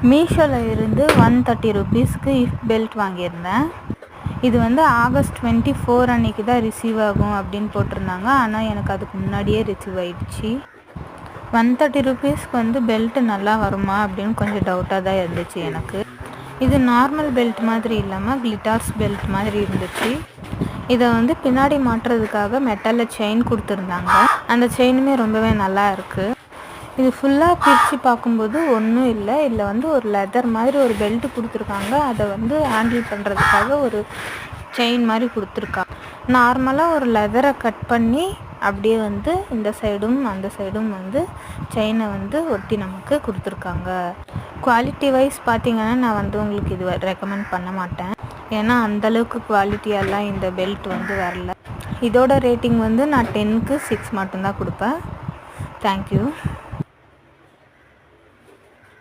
மீஷோவில் இருந்து 130 ருபீஸ்க்கு பெல்ட் வாங்கியிருந்தேன். இது வந்து ஆகஸ்ட் 24 அன்றைக்கி தான் ரிசீவ் ஆகும் அப்படின்னு போட்டிருந்தாங்க. ஆனால் எனக்கு அதுக்கு முன்னாடியே ரிசீவ் ஆகிடுச்சு. 130 ருபீஸ்க்கு வந்து பெல்ட்டு நல்லா வருமா அப்படின்னு கொஞ்சம் டவுட்டாக தான் இருந்துச்சு எனக்கு. இது நார்மல் பெல்ட் மாதிரி இல்லாமல் கிளிட்டார்ஸ் பெல்ட் மாதிரி இருந்துச்சு. இதை வந்து பின்னாடி மாட்டுறதுக்காக மெட்டலில் செயின் கொடுத்துருந்தாங்க. அந்த செயினுமே ரொம்பவே நல்லா இருக்குது. இது ஃபுல்லாக பிரித்து பார்க்கும்போது ஒன்றும் இல்லை. இதில் வந்து ஒரு லெதர் மாதிரி ஒரு பெல்ட் கொடுத்துருக்காங்க. அதை வந்து ஹேண்டில் பண்ணுறதுக்காக ஒரு செயின் மாதிரி கொடுத்துருக்காங்க. நார்மலாக ஒரு லெதரை கட் பண்ணி அப்படியே வந்து இந்த சைடும் அந்த சைடும் வந்து செயினை வந்து ஒட்டி நமக்கு கொடுத்துருக்காங்க. குவாலிட்டி வைஸ் பார்த்திங்கன்னா நான் வந்து உங்களுக்கு இது ரெக்கமெண்ட் பண்ண மாட்டேன். ஏன்னா அந்தளவுக்கு குவாலிட்டியெல்லாம் இந்த பெல்ட் வந்து வரல. இதோட ரேட்டிங் வந்து நான் 10க்கு 6 மட்டும்தான் கொடுப்பேன். தேங்க்யூ.